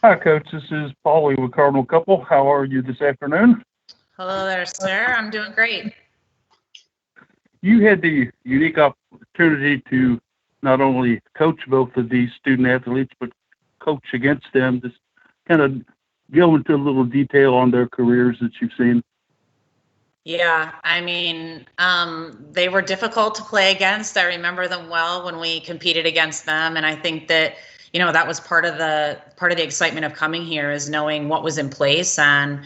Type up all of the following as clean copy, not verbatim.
Hi, Coach. This is Paulie with Cardinal Couple. How are you this afternoon? Hello there, sir. I'm doing great. You had the unique opportunity to not only coach both of these student athletes, but coach against them. Just kind of go into a little detail on their careers that you've seen. Yeah, I mean, they were difficult to play against. I remember them well when we competed against them, and I think that that was part of the excitement of coming here is knowing what was in place, and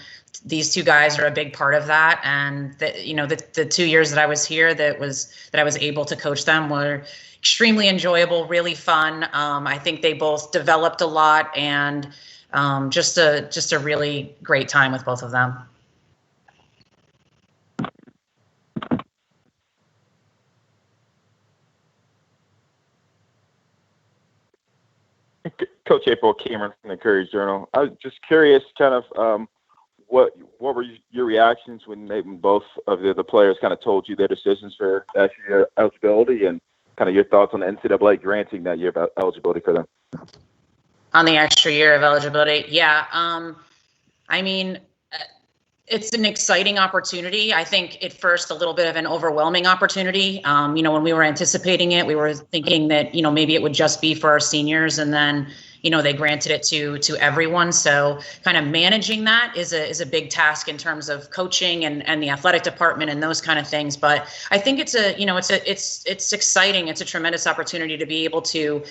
these two guys are a big part of that. And the 2 years that I was here, that I was able to coach them were extremely enjoyable, really fun. I think they both developed a lot, and just a really great time with both of them. Coach April Cameron from the Courier Journal. I was just curious, kind of, what were your reactions when both of the players kind of told you their decisions for extra eligibility, and kind of your thoughts on the NCAA granting that year of eligibility for them? On the extra year of eligibility, yeah. I mean, it's an exciting opportunity. I think at first a little bit of an overwhelming opportunity. When we were anticipating it, we were thinking that maybe it would just be for our seniors, and then they granted it to everyone. So kind of managing that is a big task in terms of coaching and the athletic department and those kind of things. But I think it's exciting. It's a tremendous opportunity to be able to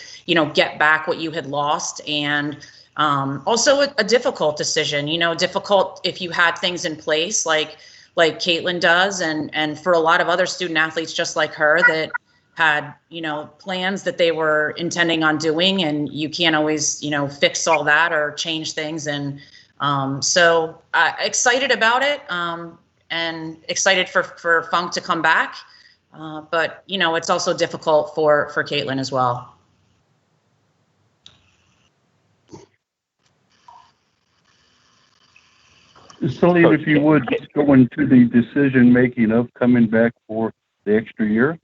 get back what you had lost, and also a difficult decision, difficult if you had things in place like Kaitlyn does, and for a lot of other student athletes just like her that had, plans that they were intending on doing, and you can't always, fix all that or change things. And so excited about it, and excited for Funk to come back. But, it's also difficult for Kaitlyn as well. Selene, if you would go into the decision making of coming back for the extra year.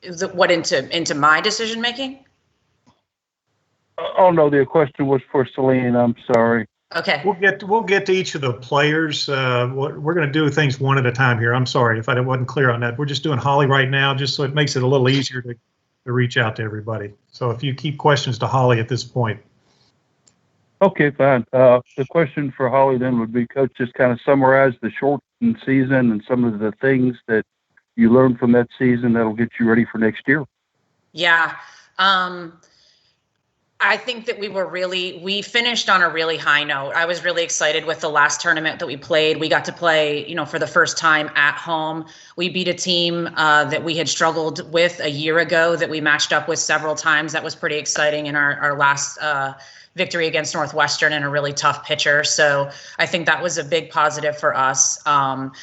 Is it what into my decision making? Oh no, the question was for Selene. I'm sorry. Okay. We'll get to each of the players. We're going to do things one at a time here. I'm sorry if I wasn't clear on that. We're just doing Holly right now, just so it makes it a little easier to reach out to everybody. So if you keep questions to Holly at this point. Okay, fine. The question for Holly then would be, Coach, just kind of summarize the shortened season and some of the things that you learned from that season that'll get you ready for next year. Yeah. I think that we finished on a really high note. I was really excited with the last tournament that we played. We got to play, for the first time at home. We beat a team that we had struggled with a year ago that we matched up with several times. That was pretty exciting in our last victory against Northwestern and a really tough pitcher. So I think that was a big positive for us.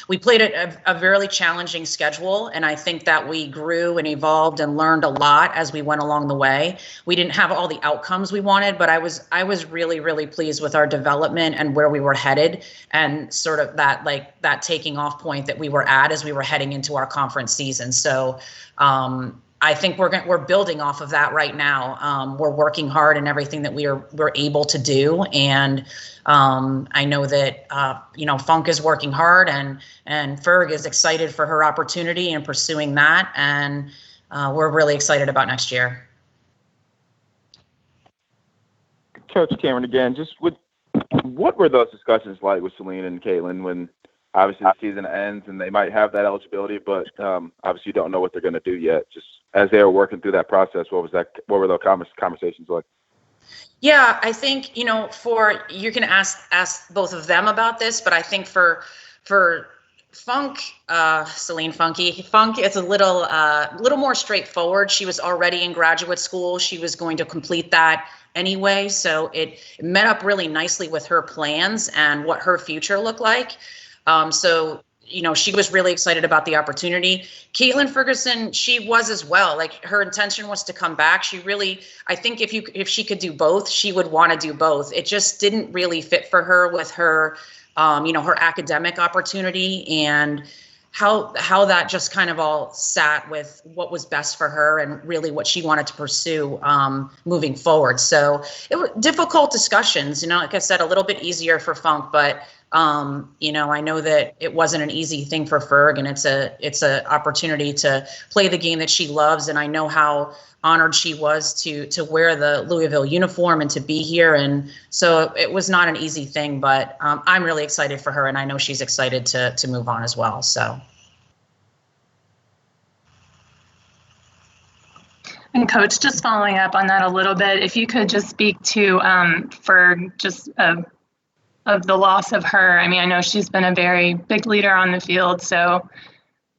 We played a really challenging schedule, and I think that we grew and evolved and learned a lot as we went along the way. We didn't have all the outcomes we wanted, but I was really, really pleased with our development and where we were headed, and sort of that taking off point that we were at as we were heading into our conference season. So I think we're building off of that right now. We're working hard in everything that we're able to do, and I know that Funk is working hard, and Ferg is excited for her opportunity and pursuing that, and we're really excited about next year. Coach Cameron again, what were those discussions like with Selena and Kaitlyn when obviously the season ends and they might have that eligibility, but obviously you don't know what they're going to do yet? Just as they were working through that process, what were those conversations like? Yeah, I think, you can ask both of them about this, but I think for Funk, Selene Funky, Funk, it's a little more straightforward. She was already in graduate school. She was going to complete that anyway. So it met up really nicely with her plans and what her future looked like. So she was really excited about the opportunity. Kaitlyn Ferguson, she was as well. Like, her intention was to come back. I think if she could do both, she would want to do both. It just didn't really fit for her with her, her academic opportunity. And how that just kind of all sat with what was best for her and really what she wanted to pursue moving forward. So it was difficult discussions, like I said, a little bit easier for Funk, but I know that it wasn't an easy thing for Ferg, and it's a opportunity to play the game that she loves. And I know how honored she was to wear the Louisville uniform and to be here. And so it was not an easy thing, but I'm really excited for her, and I know she's excited to move on as well. So. And Coach, just following up on that a little bit, if you could just speak to Ferg, just of the loss of her. I mean, I know she's been a very big leader on the field, so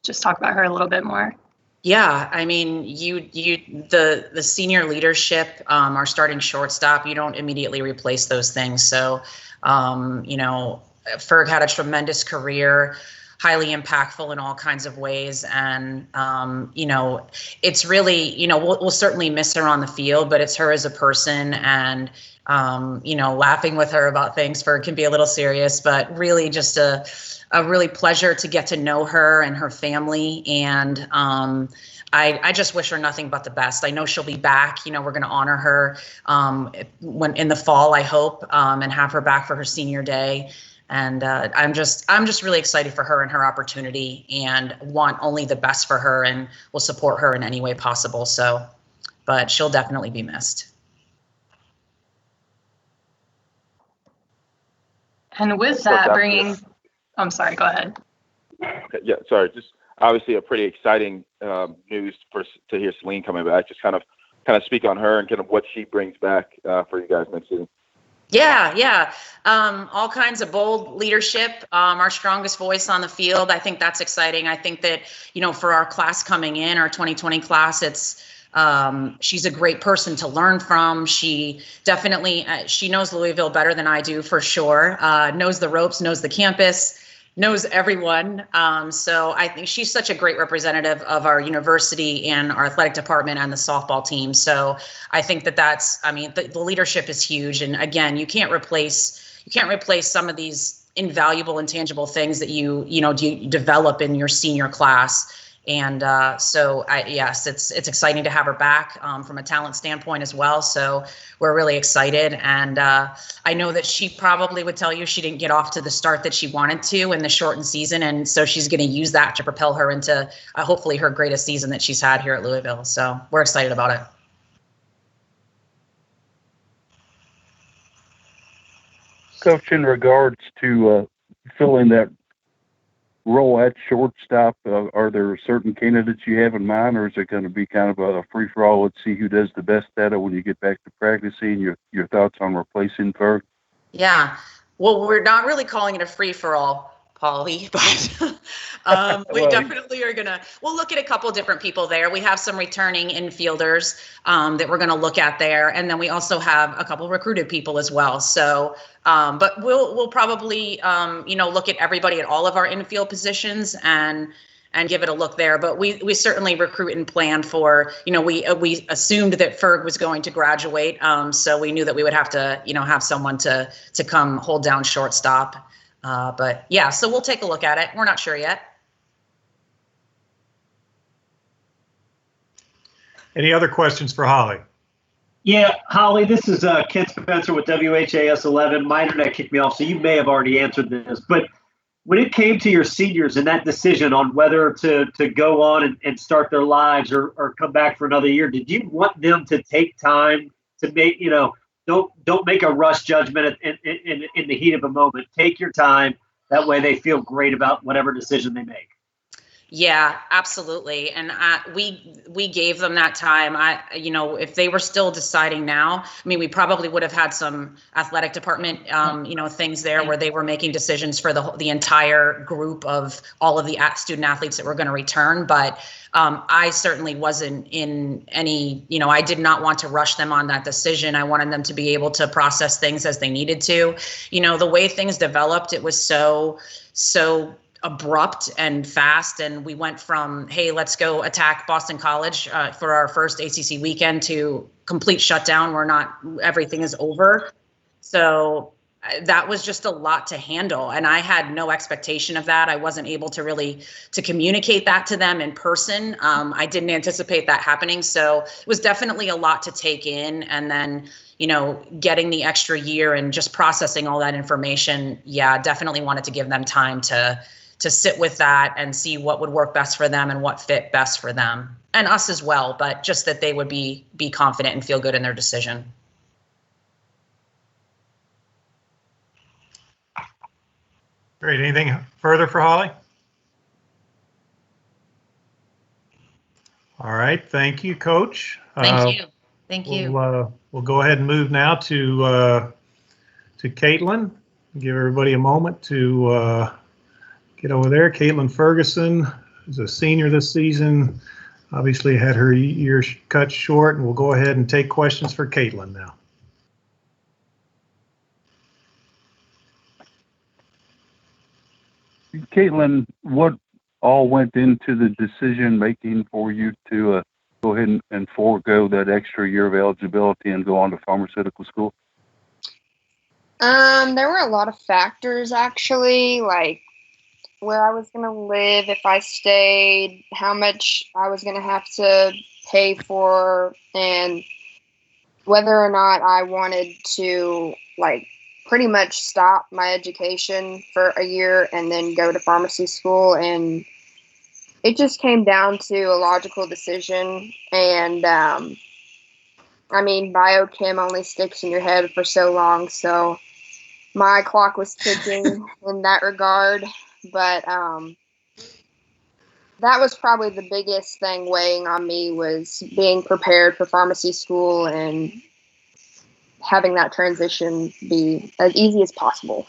just talk about her a little bit more. Yeah, I mean, the senior leadership, our starting shortstop, you don't immediately replace those things. So, Ferg had a tremendous career, highly impactful in all kinds of ways. And, it's really, we'll certainly miss her on the field, but it's her as a person. And, laughing with her about things, Ferg can be a little serious, but really just a really pleasure to get to know her and her family. And I just wish her nothing but the best. I know she'll be back. We're going to honor her when in the fall, I hope, and have her back for her senior day. And I'm just really excited for her and her opportunity, and want only the best for her, and will support her in any way possible. So, but she'll definitely be missed. And with that, I'm sorry, go ahead. Okay, yeah, sorry. Just obviously a pretty exciting news to hear Selene coming back. Just kind of speak on her and kind of what she brings back for you guys next season. Yeah. All kinds of bold leadership, our strongest voice on the field. I think that's exciting. I think that, for our class coming in, our 2020 class, she's a great person to learn from. She definitely, she knows Louisville better than I do, for sure. Knows the ropes, knows the campus, knows everyone. So I think she's such a great representative of our university and our athletic department and the softball team. So I think the leadership is huge. And again, you can't replace some of these invaluable, intangible things that you develop in your senior class. And yes, it's exciting to have her back from a talent standpoint as well. So we're really excited. And I know that she probably would tell you she didn't get off to the start that she wanted to in the shortened season. And so she's going to use that to propel her into hopefully her greatest season that she's had here at Louisville. So we're excited about it. Coach, in regards to filling that role at shortstop, are there certain candidates you have in mind, or is it going to be kind of a free-for-all? Let's see who does the best at it when you get back to practicing. Your thoughts on replacing Ferg? Yeah, well, we're not really calling it a free-for-all, Paulie, but we definitely are we'll look at a couple different people there. We have some returning infielders that we're going to look at there. And then we also have a couple recruited people as well. So, but we'll probably, look at everybody at all of our infield positions and give it a look there. But we certainly recruit and plan for, we assumed that Ferg was going to graduate. So we knew that we would have to, have someone to come hold down shortstop. But yeah, so we'll take a look at it. We're not sure yet. Any other questions for Holly? Yeah, Holly, this is Kent Spencer with WHAS 11. My internet kicked me off, so you may have already answered this. But when it came to your seniors and that decision on whether to go on and start their lives or come back for another year, did you want them to take time to make, don't make a rush judgment in the heat of a moment. Take your time. That way they feel great about whatever decision they make. Yeah, absolutely. And we gave them that time. If they were still deciding now, we probably would have had some athletic department, things there where they were making decisions for the entire group of all of the student athletes that were going to return. But I certainly wasn't in any, I did not want to rush them on that decision. I wanted them to be able to process things as they needed to. The way things developed, it was so abrupt and fast, and we went from, hey, let's go attack Boston College for our first ACC weekend, to complete shutdown where everything is over. So that was just a lot to handle. And I had no expectation of that. I wasn't able to really to communicate that to them in person. I didn't anticipate that happening. So it was definitely a lot to take in. And then, getting the extra year and just processing all that information. Yeah, definitely wanted to give them time to sit with that and see what would work best for them and what fit best for them and us as well. But just that they would be confident and feel good in their decision. Great. Anything further for Holly? All right. Thank you, Coach. Thank you. Thank you. We'll go ahead and move now to Kaitlyn. Give everybody a moment to get over there. Kaitlyn Ferguson is a senior this season. Obviously had her year cut short, and we'll go ahead and take questions for Kaitlyn now. Kaitlyn, what all went into the decision making for you to go ahead and forego that extra year of eligibility and go on to pharmaceutical school? There were a lot of factors, actually, like where I was going to live if I stayed, how much I was going to have to pay for, and whether or not I wanted to, pretty much stop my education for a year and then go to pharmacy school. And it just came down to a logical decision. And, biochem only sticks in your head for so long. So my clock was ticking in that regard. But that was probably the biggest thing weighing on me, was being prepared for pharmacy school and having that transition be as easy as possible.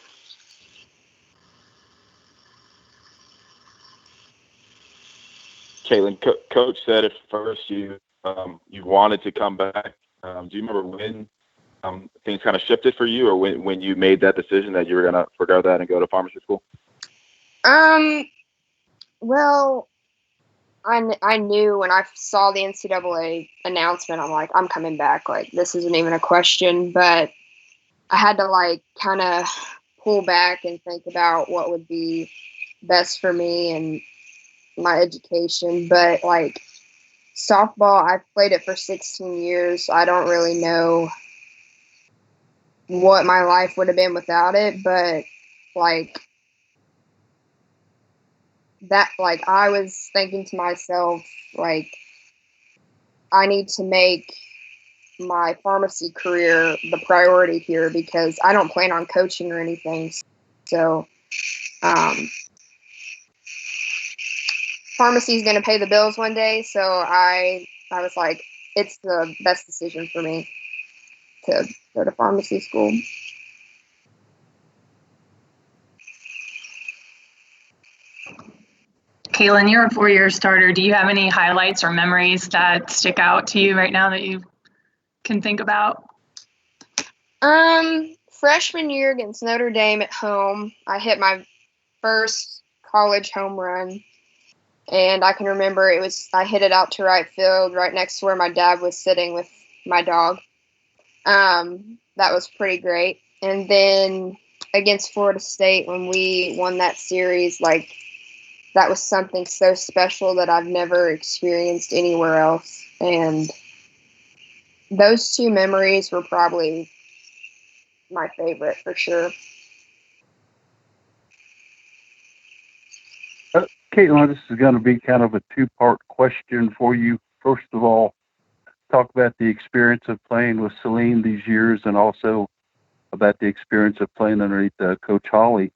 Kaitlyn, Coach said at first you wanted to come back. Do you remember when things kind of shifted for you, or when you made that decision that you were going to forgo that and go to pharmacy school? Well, I knew when I saw the NCAA announcement, I'm like, I'm coming back. This isn't even a question. But I had to kind of pull back and think about what would be best for me and my education. But softball, I've played it for 16 years. So I don't really know what my life would have been without it. But I was thinking to myself, I need to make my pharmacy career the priority here, because I don't plan on coaching or anything. So pharmacy is going to pay the bills one day. So I was like, it's the best decision for me to go to pharmacy school. Kaitlyn, you're a 4-year starter. Do you have any highlights or memories that stick out to you right now that you can think about? Freshman year against Notre Dame at home, I hit my first college home run, and I can remember I hit it out to right field, right next to where my dad was sitting with my dog. That was pretty great. And then against Florida State, when we won that series, that was something so special that I've never experienced anywhere else. And those two memories were probably my favorite for sure. Kaitlyn, this is going to be kind of a two-part question for you. First of all, talk about the experience of playing with Selene these years, and also about the experience of playing underneath Coach Holly.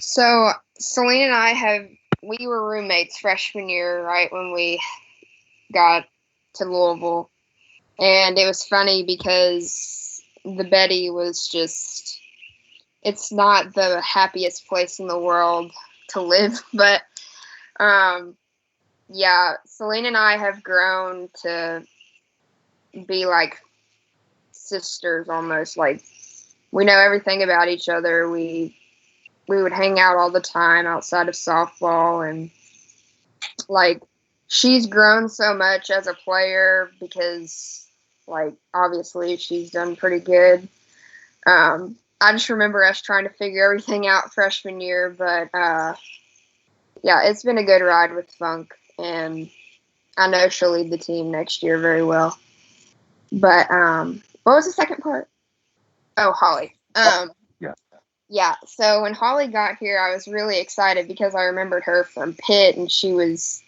So Selene and we were roommates freshman year, right when we got to Louisville. And it was funny because the Betty was just, it's not the happiest place in the world to live. But Selene and I have grown to be like sisters almost. We know everything about each other. We would hang out all the time outside of softball, and she's grown so much as a player because obviously she's done pretty good. I just remember us trying to figure everything out freshman year, but yeah, it's been a good ride with Funk, and I know she'll lead the team next year very well. But what was the second part? Oh, Holly. Yeah. So when Holly got here, I was really excited because I remembered her from Pitt, and she was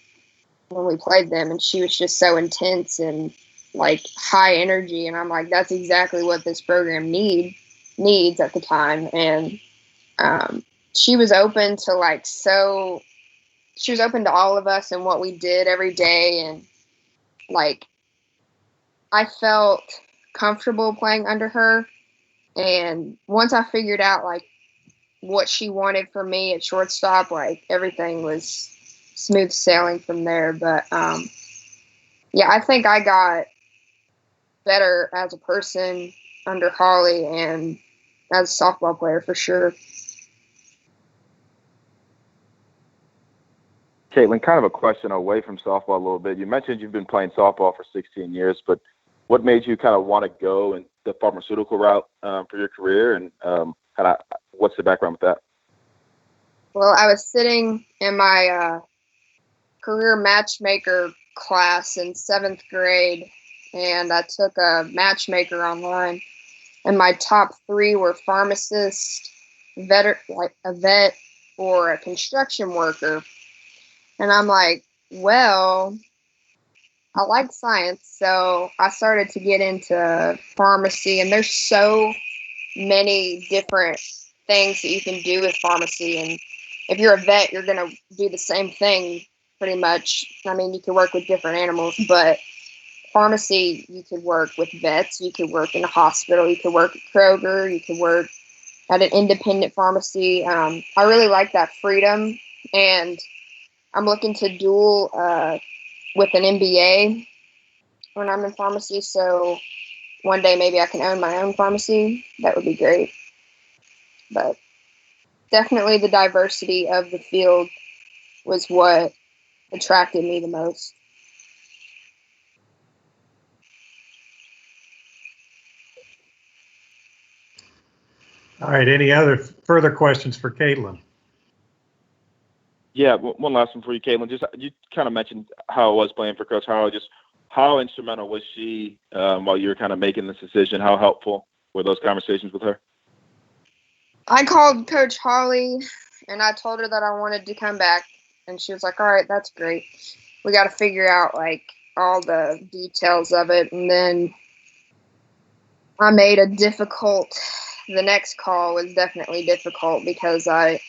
when we played them, and she was just so intense and like high energy, and I'm like, that's exactly what this program needs at the time. And she was open to she was open to all of us and what we did every day, and like I felt comfortable playing under her. And once I figured out like what she wanted from me at shortstop, like everything was smooth sailing from there. But yeah, I think I got better as a person under Holly and as a softball player for sure. Kaitlyn, kind of a question away from softball a little bit. You mentioned you've been playing softball for 16 years, but what made you kind of want to go in the pharmaceutical route for your career, and what's the background with that? Well, I was sitting in my career matchmaker class in 7th grade, and I took a matchmaker online, and my top 3 were pharmacist, a vet, or a construction worker. And I'm like, well, I like science, so I started to get into pharmacy, and there's so many different things that you can do with pharmacy. And if you're a vet, you're going to do the same thing pretty much. I mean, you can work with different animals, but pharmacy, you could work with vets, you could work in a hospital, you could work at Kroger, you could work at an independent pharmacy. I really like that freedom, and I'm looking to dual with an MBA when I'm in pharmacy. So one day maybe I can own my own pharmacy. That would be great. But definitely the diversity of the field was what attracted me the most. All right. Any other further questions for Kaitlyn? Yeah, one last one for you, Kaitlyn. Just you kind of mentioned how it was playing for Coach Holly. Just how instrumental was she while you were kind of making this decision? How helpful were those conversations with her? I called Coach Holly, and I told her that I wanted to come back, and she was like, all right, that's great. We got to figure out, like, all the details of it. And then I made the next call was definitely difficult because I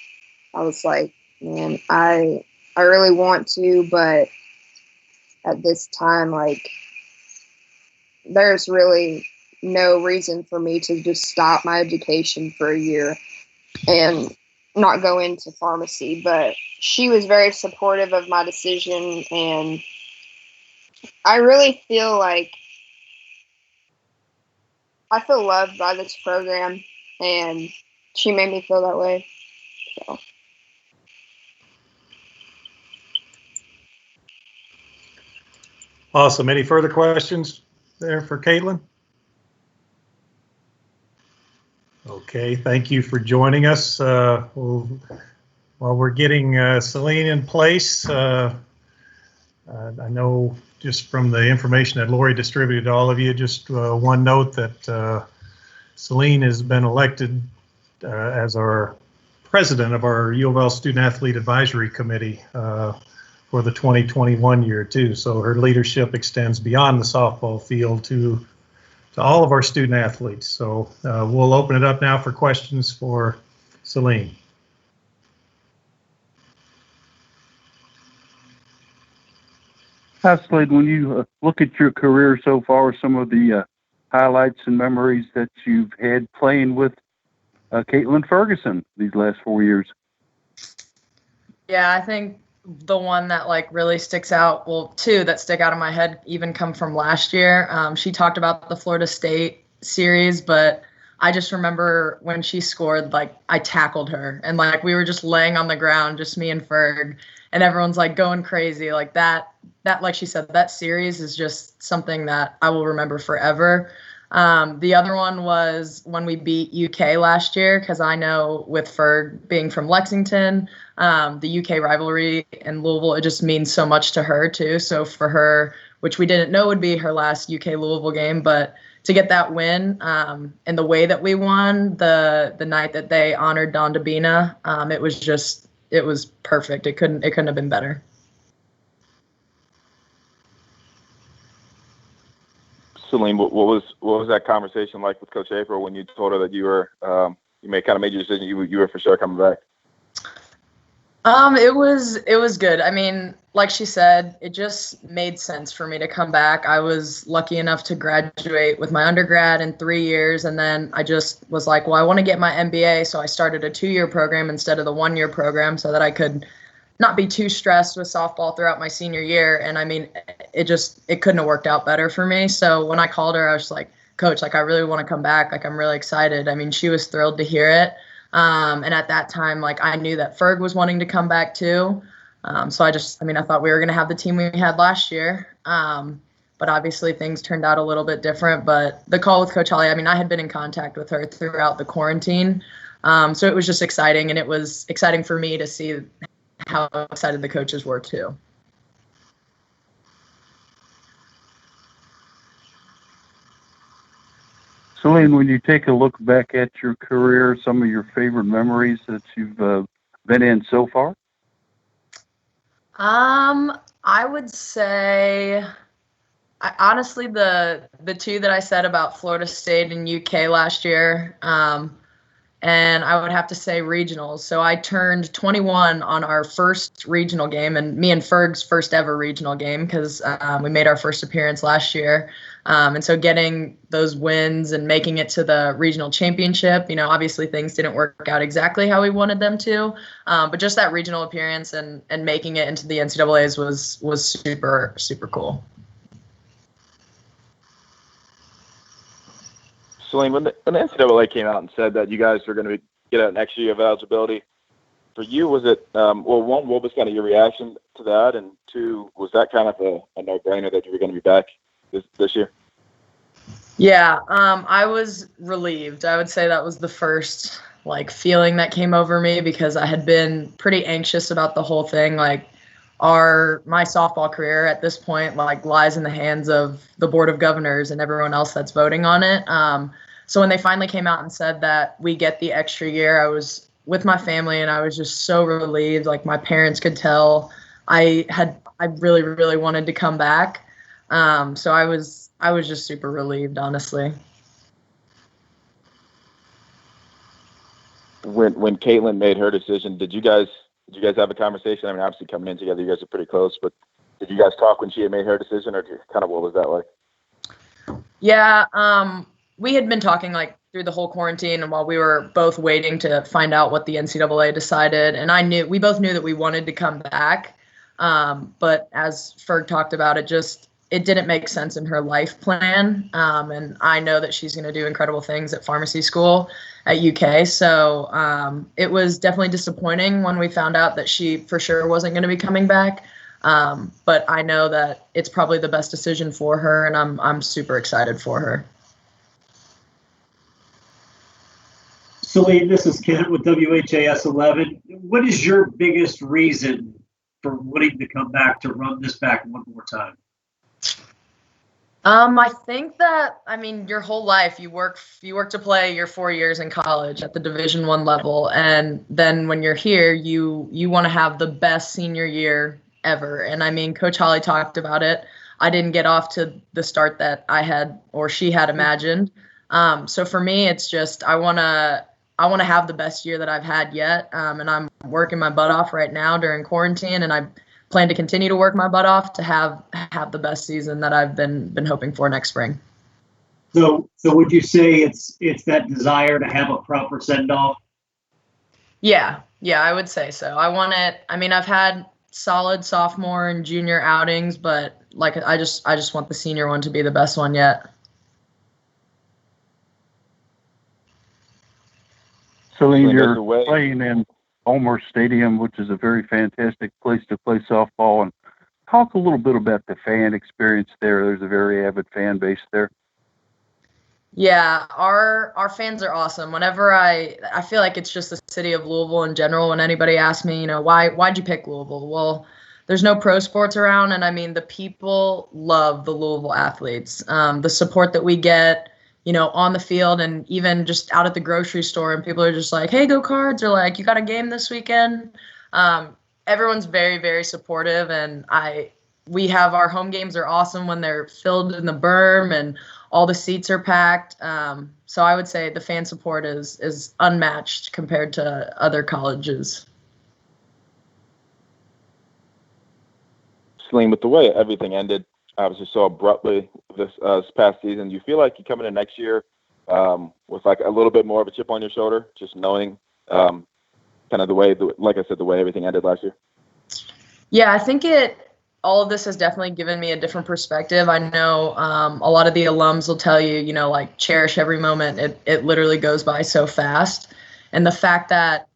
was like, man, I really want to, but at this time, like, there's really no reason for me to just stop my education for a year and not go into pharmacy. But she was very supportive of my decision, and I really feel like I feel loved by this program, and she made me feel that way. So. Awesome. Any further questions there for Kaitlyn? Okay, thank you for joining us. While we're getting Selene in place, I know just from the information that Lori distributed to all of you, just one note that Selene has been elected as our president of our U of L Student Athlete Advisory Committee for the 2021 year too. So her leadership extends beyond the softball field to all of our student athletes. So we'll open it up now for questions for Selene. Hi, Slade. When you look at your career so far, some of the highlights and memories that you've had playing with Kaitlyn Ferguson these last 4 years. Yeah, I think the one that like really sticks out, well, two that stick out in my head even come from last year. She talked about the Florida State series, but I just remember when she scored, like I tackled her and like we were just laying on the ground, just me and Ferg, and everyone's like going crazy. Like that, like she said, that series is just something that I will remember forever. The other one was when we beat UK last year, because I know with Ferg being from Lexington, the UK rivalry in Louisville, it just means so much to her too. So for her, which we didn't know would be her last UK Louisville game, but to get that win and the way that we won the night that they honored Don Dabina, it was perfect. It couldn't have been better. Selene, what was that conversation like with Coach April when you told her that you were you made your decision, you were for sure coming back? It was good. I mean, like she said, it just made sense for me to come back. I was lucky enough to graduate with my undergrad in 3 years, and then I just was like, well, I want to get my MBA, so I started a 2-year program instead of the 1-year program so that I could not be too stressed with softball throughout my senior year. And I mean, it couldn't have worked out better for me. So when I called her, I was like, Coach, like, I really want to come back. Like, I'm really excited. I mean, she was thrilled to hear it. And at that time, like, I knew that Ferg was wanting to come back too. So I thought we were going to have the team we had last year. But obviously things turned out a little bit different. But the call with Coach Holly, I mean, I had been in contact with her throughout the quarantine. So it was just exciting. And it was exciting for me to see how excited the coaches were too. Selene, when you take a look back at your career, some of your favorite memories that you've been in so far? I would say, honestly, the two that I said about Florida State and UK last year, and I would have to say regionals. So I turned 21 on our first regional game, and me and Ferg's first ever regional game, because we made our first appearance last year. And so getting those wins and making it to the regional championship, obviously things didn't work out exactly how we wanted them to, but just that regional appearance and making it into the NCAAs was super, super cool. Selene, when the NCAA came out and said that you guys were going to get an extra year of eligibility, for you, was it, one, what was kind of your reaction to that? And two, was that kind of a no-brainer that you were going to be back this year? Yeah, I was relieved. I would say that was the first feeling that came over me, because I had been pretty anxious about the whole thing. My softball career at this point lies in the hands of the Board of Governors and everyone else that's voting on it. So when they finally came out and said that we get the extra year, I was with my family and I was just so relieved. My parents could tell I really, really wanted to come back. So I was just super relieved, honestly. When Kaitlyn made her decision, did you guys have a conversation? I mean, obviously coming in together, you guys are pretty close, but did you guys talk when she had made her decision, or kind of what was that like? Yeah, we had been talking through the whole quarantine and while we were both waiting to find out what the NCAA decided. And we both knew that we wanted to come back. But as Ferg talked about, it didn't make sense in her life plan. And I know that she's going to do incredible things at pharmacy school at UK. So it was definitely disappointing when we found out that she for sure wasn't going to be coming back. But I know that it's probably the best decision for her, and I'm super excited for her. Selene, this is Kent with WHAS 11. What is your biggest reason for wanting to come back to run this back one more time? I think that, your whole life you work to play your 4 years in college at the Division I level, and then when you're here, you want to have the best senior year ever. And Coach Holly talked about it. I didn't get off to the start that I had or she had imagined. So for me, it's just I want to have the best year that I've had yet, and I'm working my butt off right now during quarantine, and I plan to continue to work my butt off to have the best season that I've been hoping for next spring. So would you say it's that desire to have a proper send off? Yeah, I would say so. I want it. I've had solid sophomore and junior outings, but I just want the senior one to be the best one yet. Selene, you're playing in Homer Stadium, which is a very fantastic place to play softball. And talk a little bit about the fan experience there. There's a very avid fan base there. Yeah, our fans are awesome. Whenever I feel like it's just the city of Louisville in general. When anybody asks me, why'd you pick Louisville? Well, there's no pro sports around, and I mean the people love the Louisville athletes. The support that we get, on the field and even just out at the grocery store, and people are just like, "Hey, go Cards!" or like, "You got a game this weekend?" Everyone's very, very supportive, and we have our home games are awesome when they're filled in the berm and all the seats are packed. So I would say the fan support is unmatched compared to other colleges. Selene, with the way everything ended, obviously so abruptly this past season, do you feel like you come into next year with like a little bit more of a chip on your shoulder, just knowing kind of the way everything ended last year? Yeah, I think all of this has definitely given me a different perspective. I know a lot of the alums will tell you, like cherish every moment. It literally goes by so fast. And the fact that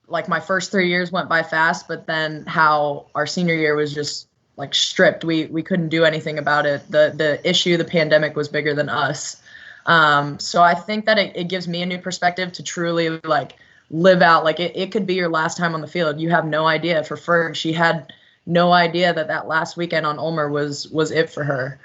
like my first 3 years went by fast, but then how our senior year was just like stripped. We couldn't do anything about it. The issue, the pandemic, was bigger than us. So I think that it gives me a new perspective to truly like live out. Like it could be your last time on the field. You have no idea. For Ferg, she had no idea that last weekend on Ulmer was it for her.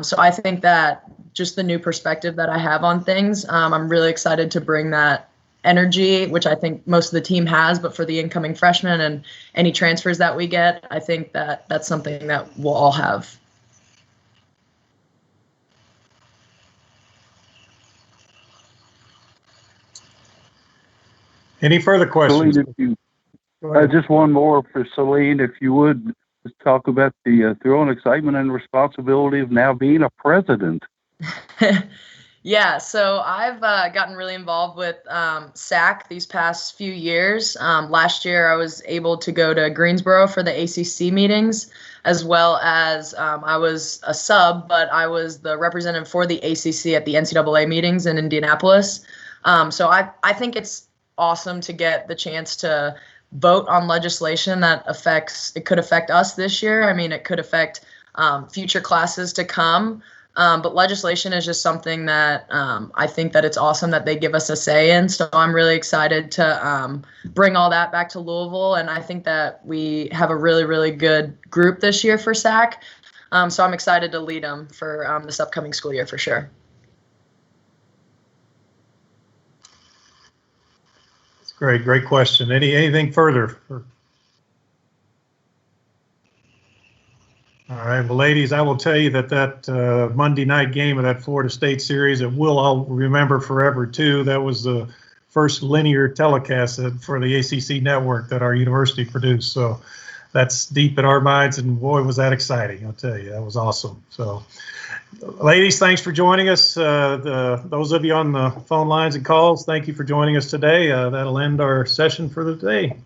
So I think that just the new perspective that I have on things, I'm really excited to bring that energy, which I think most of the team has, but for the incoming freshmen and any transfers that we get, I think that that's something that we'll all have. Any further questions? Selene, just one more for Selene, if you would, just talk about the thrill and excitement and responsibility of now being a president. Yeah, so I've gotten really involved with SAC these past few years. Last year, I was able to go to Greensboro for the ACC meetings, as well as I was a sub, but I was the representative for the ACC at the NCAA meetings in Indianapolis. So I think it's awesome to get the chance to vote on legislation that could affect us this year. I mean, it could affect future classes to come. But legislation is just something that I think that it's awesome that they give us a say in. So I'm really excited to bring all that back to Louisville. And I think that we have a really, really good group this year for SAC. So I'm excited to lead them for this upcoming school year for sure. That's great. Great question. Anything further? All right, well, ladies, I will tell you that Monday night game of that Florida State series, it will all remember forever, too. That was the first linear telecast for the ACC network that our university produced. So that's deep in our minds, and boy, was that exciting. I'll tell you, that was awesome. So, ladies, thanks for joining us. Those of you on the phone lines and calls, thank you for joining us today. That'll end our session for the day.